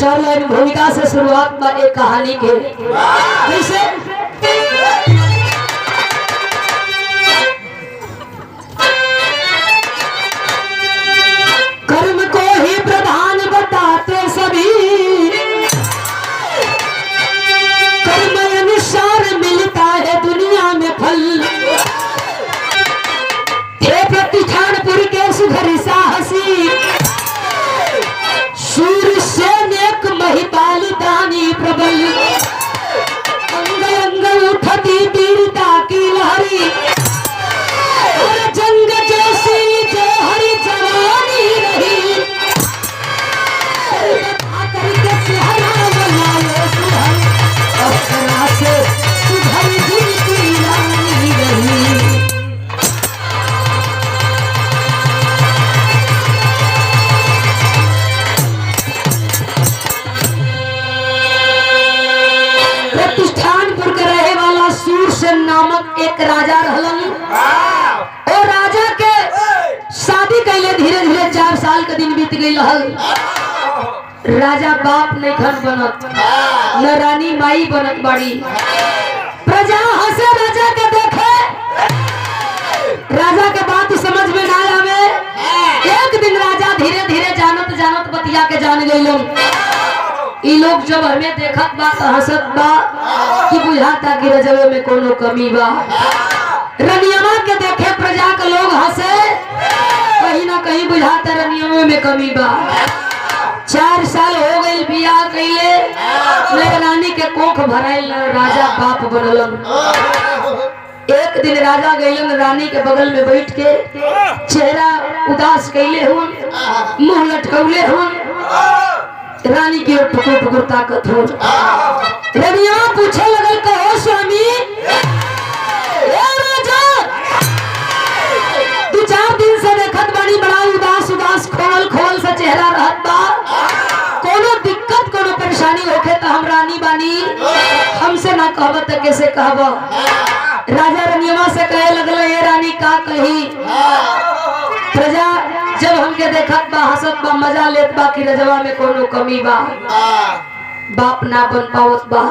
चार लाइन भूमिका से शुरुआत में एक कहानी के कैसे कर्म को ही प्रधान बताते सभी, कर्म अनुसार मिलता है दुनिया में फल। हे प्रतिष्ठानपुर के सुधरी साहसी, सूर्य से नेक महिपाल दानी प्रबल, अंग अंग उठती वीरता की लहरी, और जंग जैसी जो हरी जवानी रही, करके चेहरा बनाए सुधर, अप्सरा से सुधर दिल की रानी रही। प्रतिष्ठानपुर के रहे वाला सूरसेन नामक एक राजा रहलन। और राजा के शादी कैले धीरे धीरे 4 साल के दिन बीत गई रहल। राजा बाप नहीं घर बनत, न रानी माई बनत बाड़ी। प्रजा हंसे राजा के देखे, राजा के बात समझ में ना आवे। एक दिन राजा धीरे धीरे जानत जानत बतिया के जान गइलन। ई लोग जब हमें देखत बा तो हंसत बा कि बुझाता कि रजवे में कोनो कमी बा। रनियमा के देखे प्रजा के लोग हंसे, कहीं ना कहीं बुझाता रनियमा में कमी बा। 4 साल हो गई बियाह कइले, रानी के कोख भराइल, राजा बाप बनलन। एक दिन राजा गइलन रानी के बगल में बैठ के, चेहरा उदास कइले हुन, मुंह लटकौले हुन। रानी की ओर टुकुर टुकुर ताकत हो। रनिया पूछे लगल, कहो स्वामी, ए राजा, 2-4 दिन से देखत बानी बड़ा उदास उदास खोल खोल सा चेहरा रहत बा। कोनो दिक्कत कोनो परेशानी होखे तो हम रानी बानी, हमसे ना कहब तो कैसे कहब। राजा रनियमा से कहे लगल, ये रानी का कही। प्रजा जब हमके देखत बा हंसत बा, मजा लेत बा कि रजवा में कोनो कमी बा, बाप ना बन पावत बा।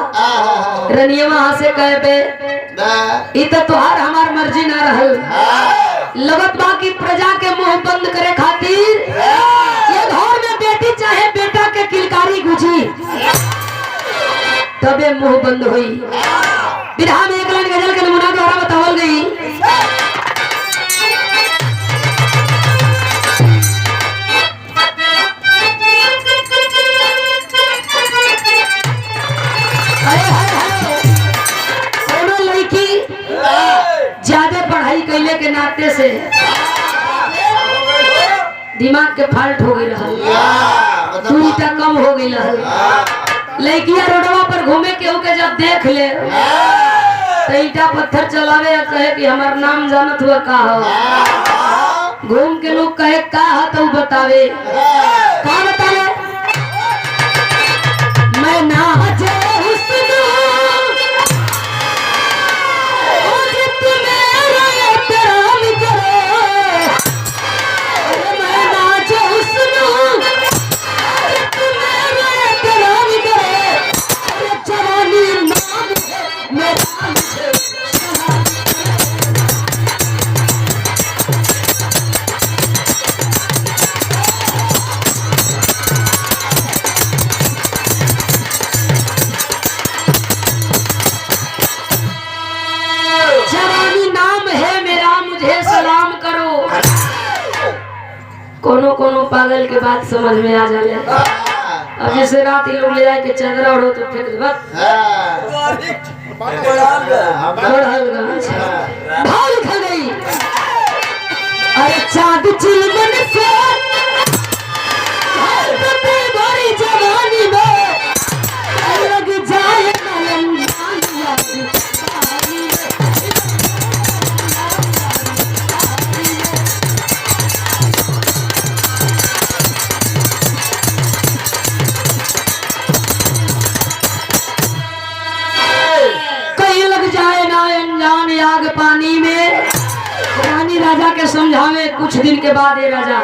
रनियमा हंसे कहे, बे ई तो तुहार हमार मर्जी ना रहल। लगत बा कि प्रजा के मुंह बंद करे खातिर ये घर में बेटी चाहे बेटा के किलकारी गुजी, तबे मुंह बंद हुई। विधा में एक लाइन गजल के नमूना द्वारा बतावल गई। ज्यादा पढ़ाई कैले के नाते से दिमाग के फाल्ट हो गई रहल, दूरिता कम हो गई रहल। लड़किया रोडवा पर घूमे के होके जब देख ले तो ईटा पत्थर चलावे या कहे कि हमार नाम जानत हुआ का हो। घूम के लोग कहे का है तो बतावे, का बतावे, मैं ना कोनो कोनो पागल के बात समझ में आ जाले। अब जैसे रात ही लोग ले जाए के चदरा उड़ो तो फेंक दे, भाव लिखल गई। अरे चाँद चिलमन से भरी जवानी में लग जाए आग पानी में। रानी राजा के समझावे। कुछ दिन के बाद ये राजा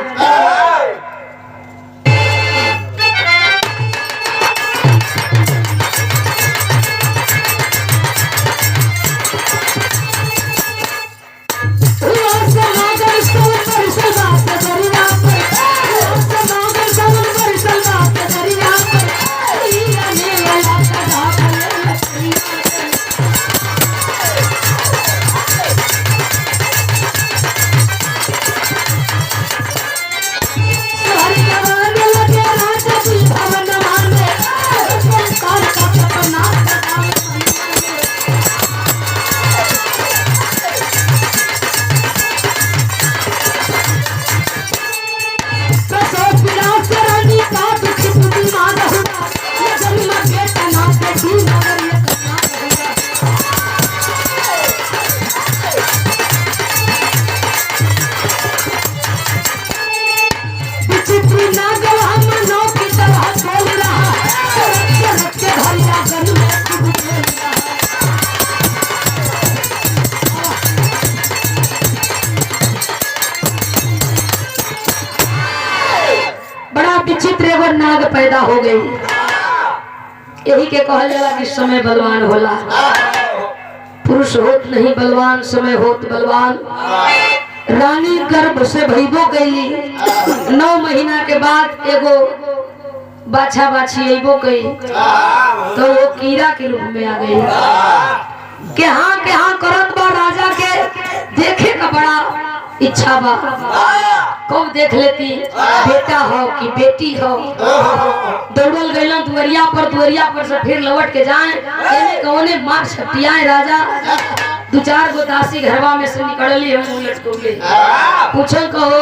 विचित्र एगो नाग पैदा हो गई। यही के कहल जाला कि समय बलवान होला, पुरुष होत नहीं बलवान, समय होत बलवान। रानी गर्भ से भइबो गई, 9 महीना के बाद एगो बाछा बाछी अबो गई, तो वो कीड़ा के रूप में आ गई। के हाँ करत बा, राजा के देखे का बड़ा इच्छा बा। कब देख लेती बेटा हो कि बेटी हो। दौड़ल गईलन दुवरिया पर से फिर लौट के जाए कौने मार छपियाए। राजा 2-4 गो दासी घरवा में से निकलली, हम उलट को गई। पूछो कहो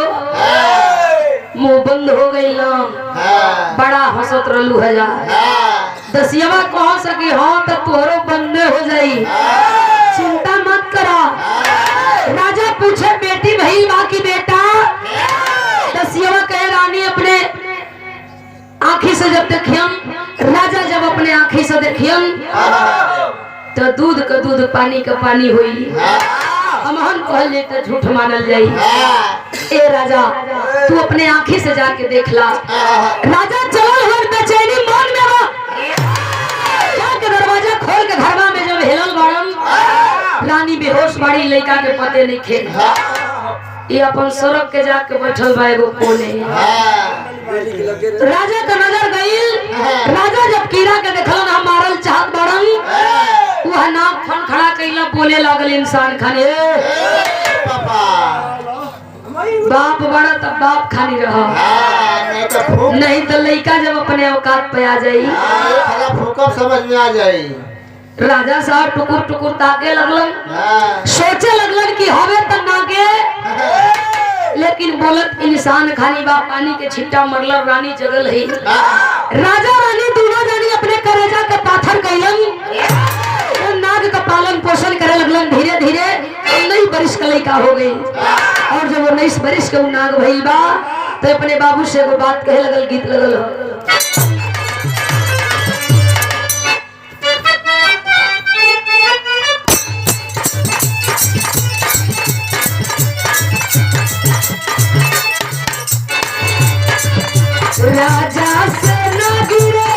मुंह बंद हो गई ना, बड़ा हंसत रहलू हजार। दसियवा कह सकी हाँ तो तोहरो बंदे हो जाई, चिंता मत करा। राजा पूछे बेटी भई बाकी बेटा। दसियवा कहे रानी अपने आँखी से जब देखियम, राजा जब अपने आँखी से देखियम तो दूध का दूध पानी का पानी हुई। हमहन कहले तो झूठ मानल जाई। ए राजा तू अपने आँखी से जाके देख ला। राजा चल हर बेचैनी मन में हो, जाके दरवाजा खोल के घरवा में जब हिलल बाड़न, रानी बेहोश बाड़ी, लड़का के पते नहीं खे। ये अपन सड़क के जाके बैठल बा एगो कोने। राजा का नजर गईल, राजा जब कीड़ा के देखलन हम मारल चाहत बाड़न, वह नाक फन खड़ा कइला, बोले लागल इंसान खाने बाप बड़ा तब बाप खानी रहा, नहीं तो लड़का जब अपने औकात पे आ जाई समझ में आ जाई। राजा साहब टुकुर टुकुर ताके लगलन, सोचे लगलन कि हवे त नागे, लेकिन बोलत इंसान खानी बा। पानी के छिट्टा मरल, रानी जगल है। राजा रानी दोनों जानी अपने करेजा के पाथर कैलन, नाग का पालन पोषण करे लगलन। धीरे धीरे 19 बरिस का लड़का हो गई, और जब 19 बरिस के नाग भइल बा तो अपने बाबू से एगो बात कहे लगल, गीत लगल हो। राजा से न गिरे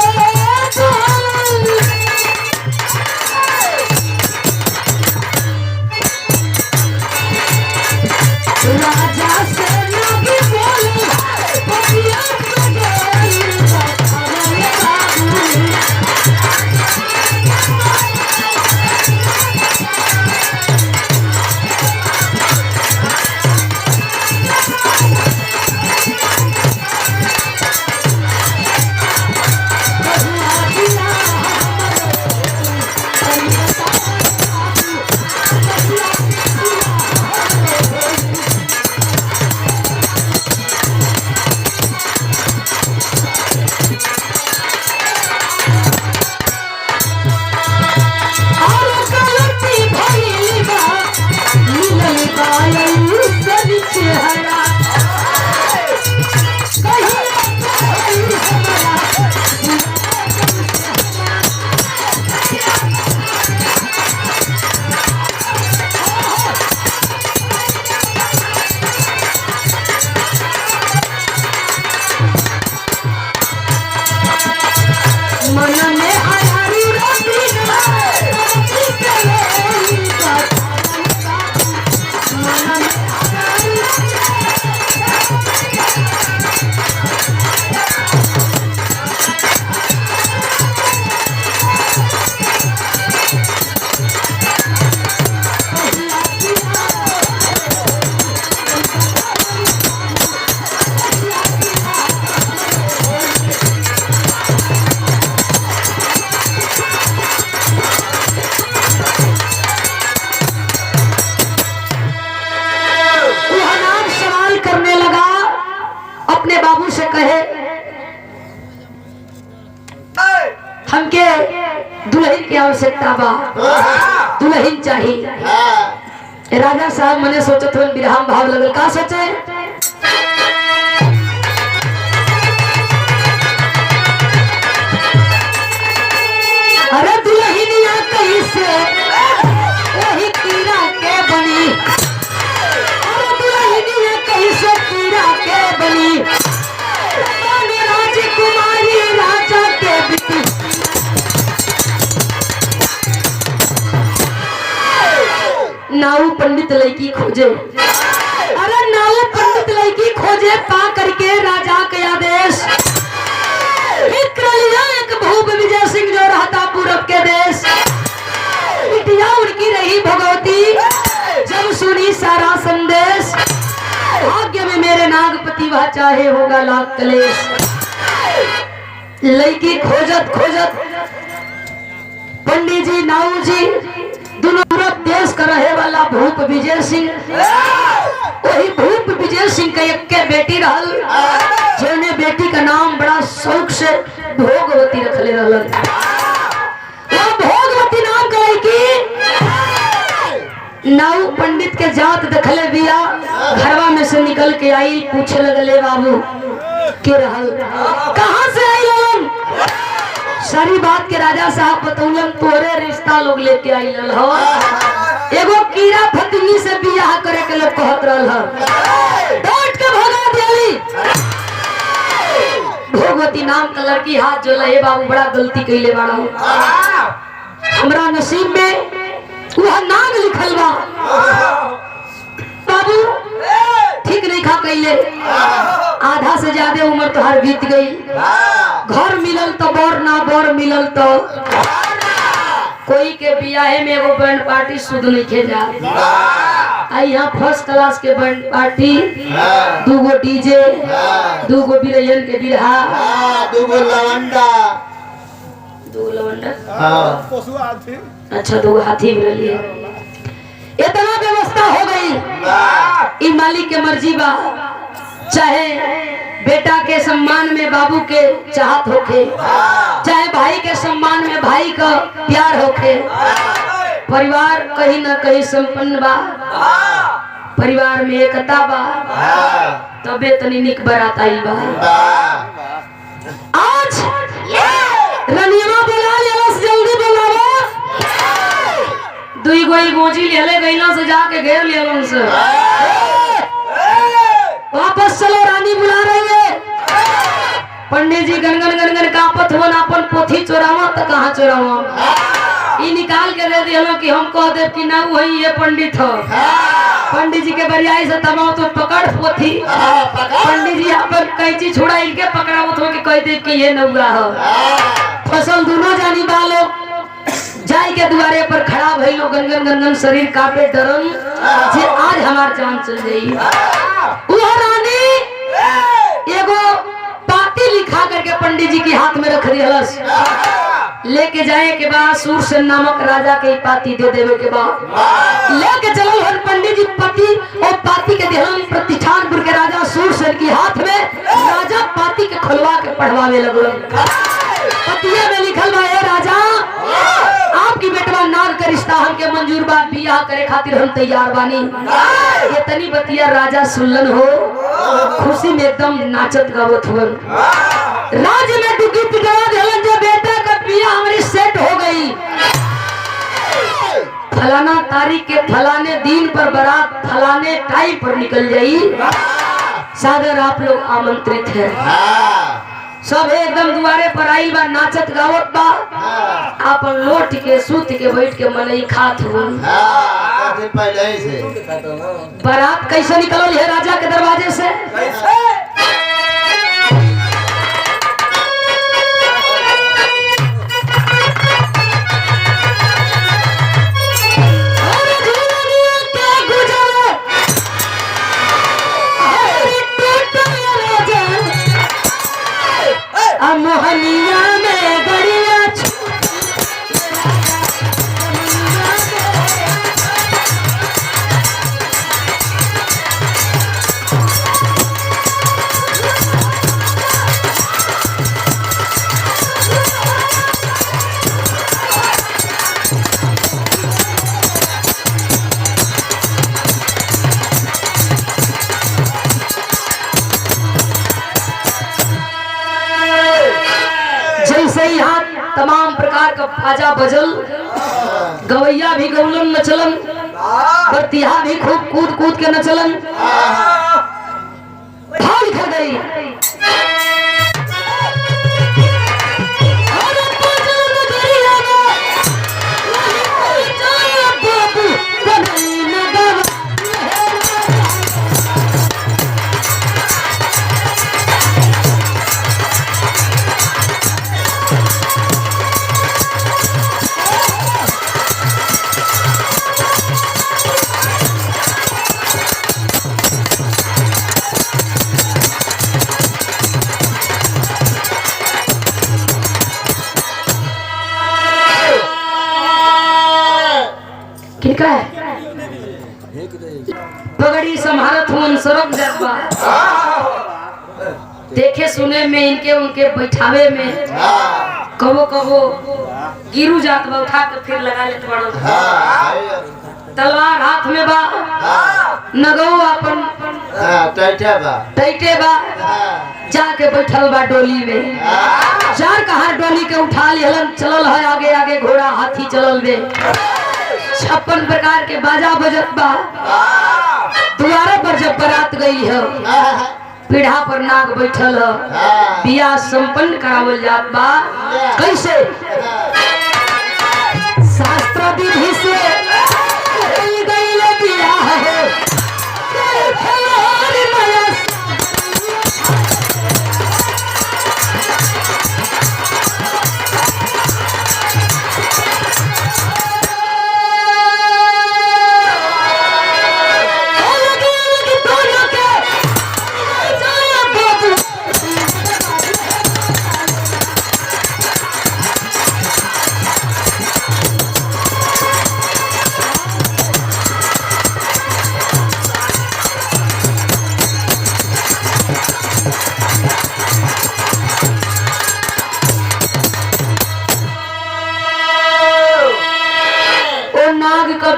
राजा से न गिरे हमके दुल्हन की आवश्यकता बा, दुल्हन चाहिए। राजा साहब मने सोचत हो विरहम भाव लगल, का सोचे अरे दुल्हनिया कैसे वही कीड़ा के बनी, अरे दुल्हनिया कैसे कीड़ा के बनी। पंडित लड़की खोजे। अरे नाऊ पंडित लड़की खोजे पा करके राजा के आदेश फिक्र लिया एक भूप विजय सिंह जो रहता पूरब के देश। बिटिया उनकी रही भगवती जब सुनी सारा संदेश भाग्य में मेरे नागपति वह चाहे होगा लाख कलेश। लड़की खोजत खोजत पंडित जी नाऊ जी दोनों पूरब देश का रहे वाला भूप विजय सिंह वही भूप विजय सिंह का एक के बेटी रहल जिन्हें बेटी का नाम बड़ा शौक से भोगवती रखले रहल। वो भोगवती नाम का लड़की नाऊ पंडित के जात दखले बिया घरवा में से निकल के आई पूछे लगले बाबू के रहल कहाँ से आई लोगन। सारी बात के राजा साहब बतौलन तोरे रिश्ता लोग लेके आई हो एगो कीड़ा फतिंगी से बियाह करे के लोग कहत रहल बैठ के भगा दियाली। भगवती नाम का लड़की हाथ जो लहे बाबू बड़ा गलती कैले बाड़ा हमरा नसीब में वह नाग लिखल बा बाबू ठीक नहीं खा कैले आधा से ज्यादा उम्र तो हर बीत गई। घर मिलल तो बर ना बर मिलल तो कोई के बियाहे में एगो बैंड पार्टी सुध नहीं खे जा यहाँ फर्स्ट क्लास के बैंड पार्टी दूगो डीजे दूगो बिरयन के बिरहा दूगो लवंडा अच्छा दूगो हाथी भी रही इतना व्यवस्था हो गई। मालिक के मर्जी बा चाहे बेटा के सम्मान में बाबू के चाहत होखे चाहे भाई के सम्मान में भाई का प्यार होखे परिवार कहीं न कहीं संपन्न बा परिवार में एकता बा तबे तनी निक बरात आई बा। आज रनिया बुला लेलस जल्दी बुलावा दुई गोई गोजी लेले गइला से जाके घेर लेलन से वापस चलो रानी बुला रही है। पंडित जी गनगन गनगन कापत हो अपन पोथी चोरावा तो कहाँ चोरावा ई निकाल के दे दियो कि हम कह दे कि ना वही ये पंडित हो। पंडित जी के बरियाई से तमाम तो पकड़ पोथी पंडित जी अपन कैची छुड़ा इनके पकड़ावत हो कि कह दे कि ये नौआ हो। फसल दोनों जानी बालो जाई के दुआरे पर खड़ा भइलो गनगन गनगन शरीर कांपे डरन जे आज हमार जान चल जाई। वो रानी एगो पाती लिखा करके पंडित जी के हाथ में रख दिहलस लेके जाए के बाद सूरसेन नामक राजा के पाती दे देवे के बाद लेके चलो हर पंडित जी पति और पाती के दिहलन प्रतिष्ठानपुर के राजा सूरसेन के हाथ में राजा पाती के खुलवा के पढ़वावे लगल। पतिये में लिखल बा ए राजा आपकी बेटवा नाग का रिश्ता हमके मंजूर बा बियाह करे खातिर हम तैयार बानी। ये तनी बतिया राजा सुनलन हो खुशी में एकदम नाचत गावत हुवन राज्य में डुगी पिटवा देलन जो बेटा का बियाह हमारी सेट हो गई। फलाना तारीख के फलाने दिन पर बारात फलाने टाइम पर निकल जाई। सादर आप लोग आमंत्रित है। सब एकदम दुआरे पर आई बा नाचत गावत बा अपन लोट के सूत के बैठ के मनई खात हो। पहले ही से बारात कैसे निकलल है राजा के दरवाजे से मोहनिया में गड़िया यहाँ तमाम प्रकार का बाजा बजल गवैया भी गौलन नचलन बतिया भी खूब कूद कूद के नचलन भाग खा गई। किनका है पगड़ी संभारत हुन सरक जात बा देखे सुने में इनके उनके बैठावे में कबो कबो गिरू जात बा उठा के फिर लगा लेत बड़ो तलवार हाथ में बा नगौ अपन टैटे बा जाके बैठल बा डोली में चार कहार डोली के उठा लिहलन चलल है आगे आगे घोड़ा हाथी चलल बे 56 प्रकार के बाजा बजत बा द्वारा पर जब बारात गई है पीढ़ा पर नाग बैठल है बियाह संपन्न करावल जात बा कैसे शास्त्र विधि से बियाह है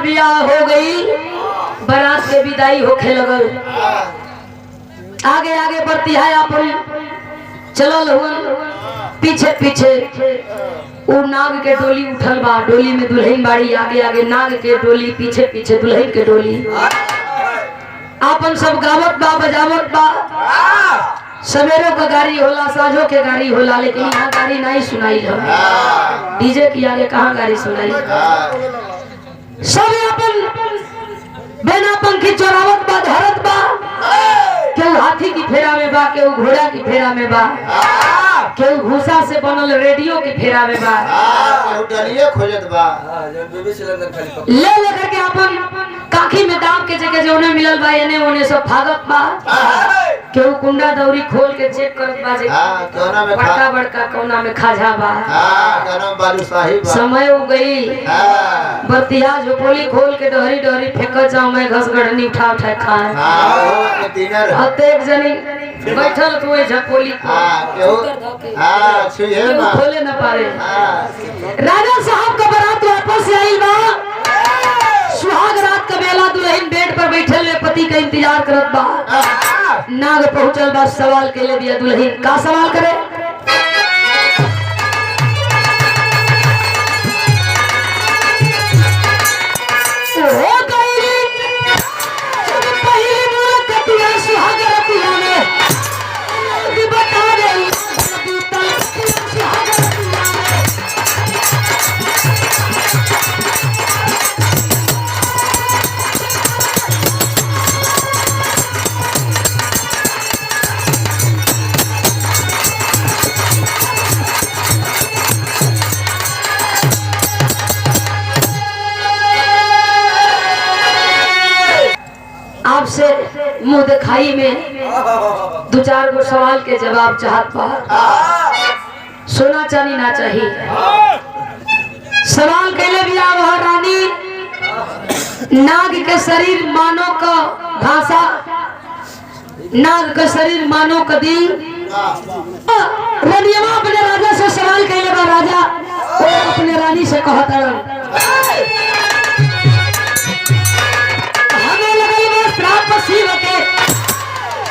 बियाह हो गई बारात के विदाई होखे लगल आगे आगे बढ़ती है अपन चलल हुन पीछे पीछे वो नाग के डोली उठल बा डोली में दुल्हन बाड़ी आगे आगे नाग के डोली पीछे पीछे दुल्हन के डोली अपन सब गावत बा बजावत बा सवेरों का गाड़ी होला साझों के गाड़ी होला लेकिन यहाँ गाड़ी नहीं सुनाई है डीजे की आगे कहाँ गाड़ी सुनाई सब अपन बिना पंखी चोरावत बा धरत बा केहू हाथी की फेरा में बा केहू घोड़ा की फेरा में बा केहू भूसा से बनल रेडियो की फेरा में बा खोजत बा ले लेकर के अपन काखी में दाम के जगह जोने मिलल बा एने ओने सब भागत बा केहू कुंडा दौरी खोल के चेक करत बा जे कोना में बड़का बड़का कोना में खाजा बा गरम बालूशाही बा समय हो गई बतिया झोपड़ी खोल के डहरी डहरी फेंक जाऊं मैं घसगढ़नी उठा उठा खाए एक जनी बैठल तो झपोली खोले न पारे राजा साहब का बारात वापस आई बा सुहाग रात का बेला दुल्हन बेड पर बैठल में पति का इंतजार करत बा नाग पहुंचल बा सवाल के लिए दिया दुल्हन का सवाल करे आपसे मुंह दिखाई में 2-4 गो सवाल के जवाब चाहत बा सोना चांदी ना चाहिए सवाल कैले भी वह रानी नाग के शरीर मानव का भाषा नाग का शरीर मानव का दिल रनियमा अपने राजा से सवाल कैले बा राजा वो अपने रानी से कहता शिव के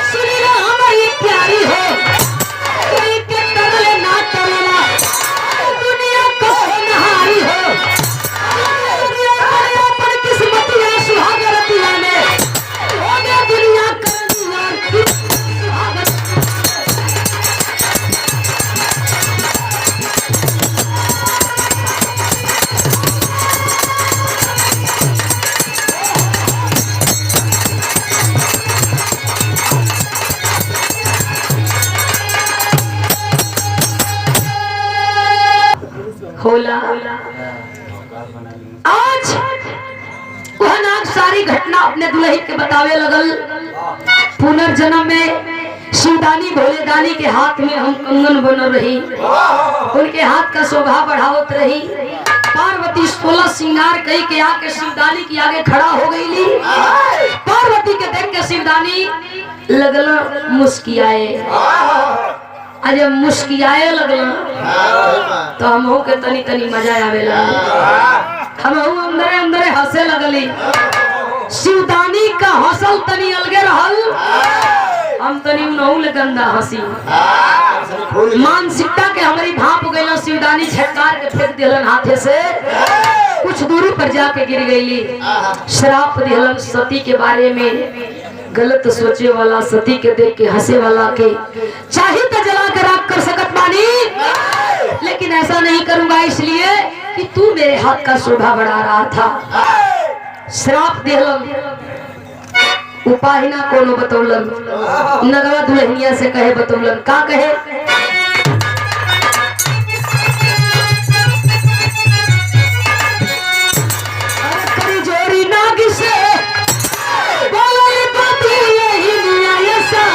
सुनीला हमारी प्यारी हो कोई के तरले ना तरला दुनिया को नहारी हो दुनिया पर किस्मत या सुहागरतिया में हो गया दुनिया करनी सुहागरत होला आज वह नाग सारी घटना अपने दुल्हन के बतावे लगल पुनर्जन्म में शिवदानी भोलेदानी के हाथ में हम कंगन बन रही उनके हाथ का शोभा बढ़ावत रही पार्वती 16 श्रृंगार कई के आके शिवदानी के आगे खड़ा हो गई। पार्वती के देख के शिवदानी लगल मुस्कियाए। अरे मुस्कियाए लगल तो हमहू के तनी तनी मजा आवेला, हमहू अंदरे अंदरे हंसे लगली। शिवदानी का हंसल तनी अलगे रहल, हम तनी उनहु ले गंदा हंसी। मानसिकता के हमारी भाप गई। शिवदानी छटकार के फेंक दिलन हाथे से, कुछ दूरी पर जाके गिर गई। श्राप दिलन सती के बारे में, गलत सोचे वाला सती के देख के हंसे वाला के चाहे तो जला कर राख कर सकत बानी, लेकिन ऐसा नहीं करूंगा इसलिए कि तू मेरे हाथ का शोभा बढ़ा रहा था। श्राप दिलन, उपाय ना कोनो बतौलन। नगवा दुल्हनिया से कहे बतौलन, का कहे? करी जोरी नाग से बोले पति यही न्याय सा।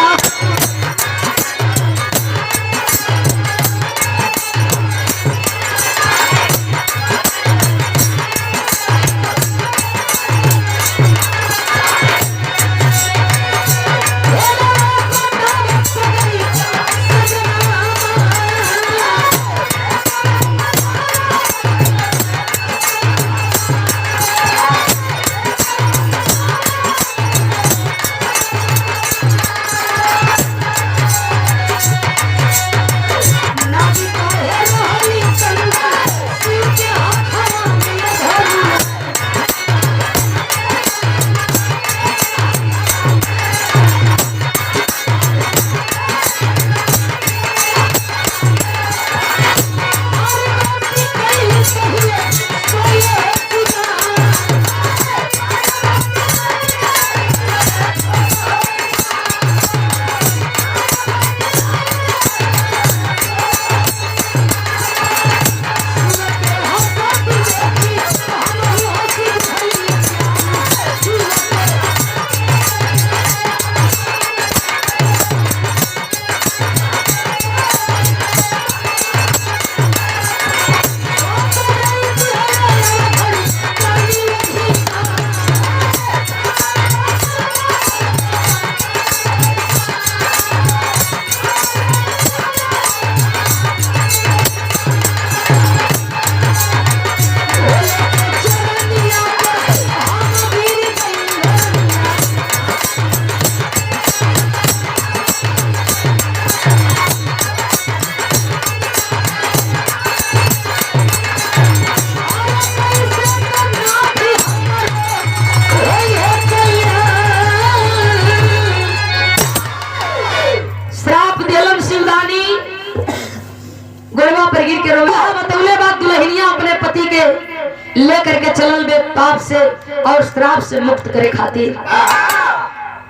लेकर के चलल बे पाप से और श्राप से मुक्त करे खातिर।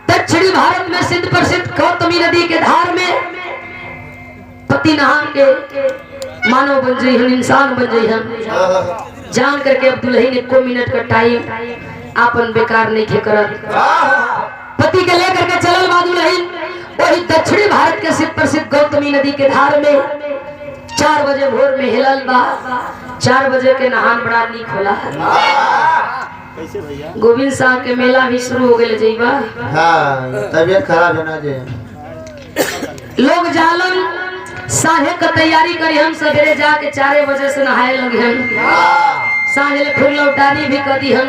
दक्षिणी भारत में सिद्ध प्रसिद्ध गौतमी नदी के धार में पति नहा के मानव बन जाई हम, इंसान बन जाई हम। जान करके अब दुल्हन एको मिनट का टाइम आपन बेकार नहीं खे करत। पति के लेकर के चलल बा दुल्हन वही दक्षिणी भारत के सिद्ध प्रसिद्ध गौतमी नदी के धार में 4 बजे भोर में हिलल बा। 4 बजे के नहान बड़ा नीक होला। कैसे भैया? गोविंद साहब के मेला भी शुरू हो गए जइबा। हाँ, तबीयत खराब है ना जे। लोग जालन साहे का तैयारी करी हम, सवेरे जाके 4 बजे से नहाए लगे हम। साझे फिर लौटानी भी कर दी हम।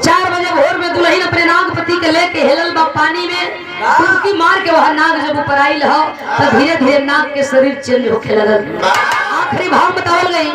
4 बजे भोर में दुल्हन अपने नागपति के लेके हेलल बा पानी में। डुबकी मार के वह नाग जब ऊपर आइल हो तो धीरे धीरे नाग के शरीर चेंज होखे लगल। आखिरी भाव बतावल गई,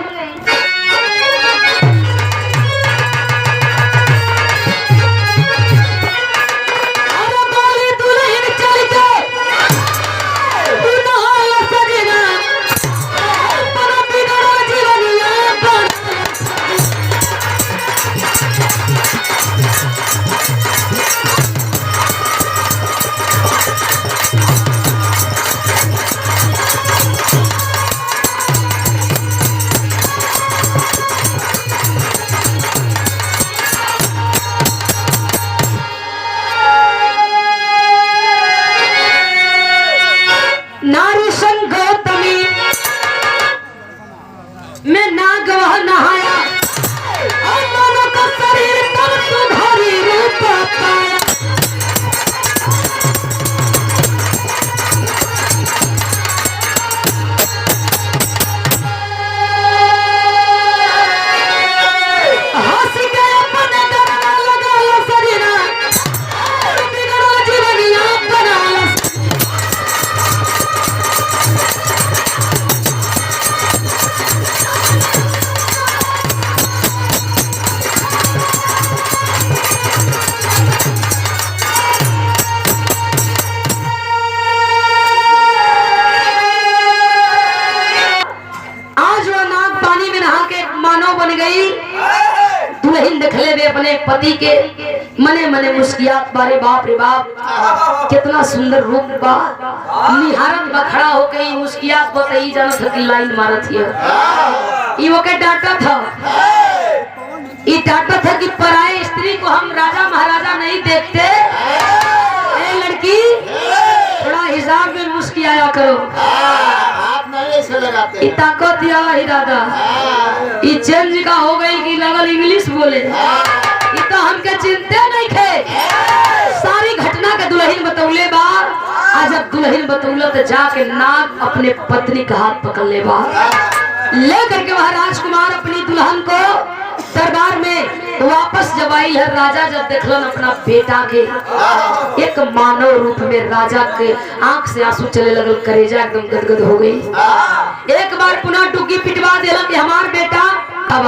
हुए अपने पति के मने मने मुस्कियात बारे बाप रे बाप कितना सुंदर रूप बा निहारत बा खड़ा होके मुस्कियात बताई जानत की लाइन मारत हिय ई ओके डांटा था ई डांटा था कि पराये स्त्री को हम राजा महाराजा नहीं देखते। ए लड़की थोड़ा हिसाब में मुस्कियाया करो आप नहीं ऐसे लगाते। ताकत ही दादा ये चेंज का हो गई कि लगल इंग्लिश बोले ये तो हमके चिंते नहीं थे। सारी घटना के दुल्हन बतौले बा आज जब दुल्हन बतौला तो जाके नाग अपने पत्नी का हाथ पकड़ ले बा ले करके वह राजकुमार अपनी दुल्हन को दरबार में वापस जब आई है। राजा जब देखलन अपना बेटा के एक मानव रूप में राजा के आंख से आंसू चले लगल करेजा एकदम गदगद हो गई। एक बार पुनः डुग्गी पिटवा देला कि हमार बेटा अब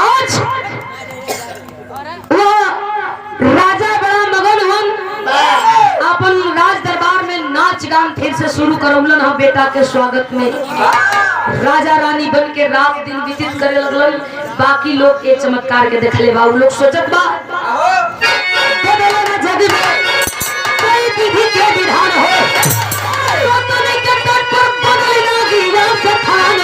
आज वो राजा बड़ा मगन हुन अपन राज दरबार में नाच गान फिर से शुरू करौलन हम बेटा के स्वागत में। राजा रानी बन के रात दिन व्यतीत करे लगलन। बाकी लोग एक चमत्कार के देखले बा लोग सोचत बा जग में कोई विधि के विधान हो तो नहीं के तट पर बदल ना गिरा सखान।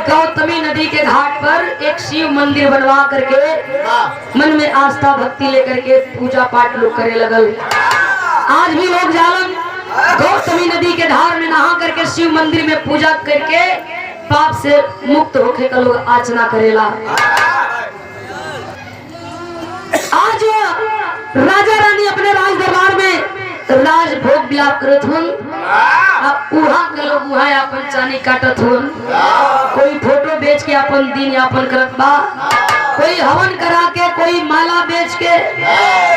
गौतमी नदी के घाट पर एक शिव मंदिर बनवा करके मन में आस्था भक्ति लेकर के पूजा पाठ लोग करे लगल। आज भी लोग जालन गौतमी नदी के धार में नहा करके शिव मंदिर में पूजा करके पाप से मुक्त होके का लोग आचना करेला। आज राजा रानी अपने राज दरबार में राज भोग विलाप करत हुन। अब उहा के लोग उहा अपन चानी काटत हुन। कोई फोटो बेच के अपन दिन यापन करत बा, कोई हवन करा के, कोई माला बेच के,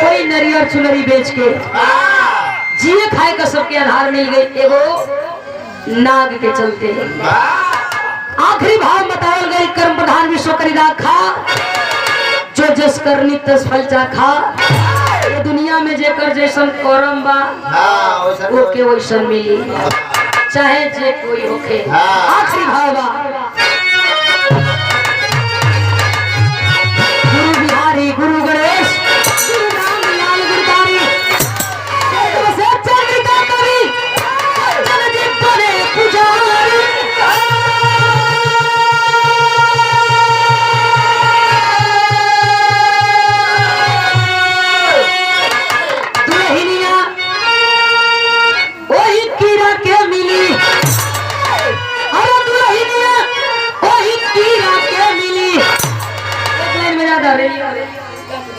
कोई नरियर चुनरी बेच के जिए खाए का सबके आधार मिल गई एगो नाग के चलते। आखिरी भाव बतावल गई कर्म प्रधान विश्व करी राखा जो जस करनी तस फल चाखा। ये दुनिया में जेकर जैसन करम बा ओके वैसन मिली चाहे जे कोई होके। आखिरी भाव बा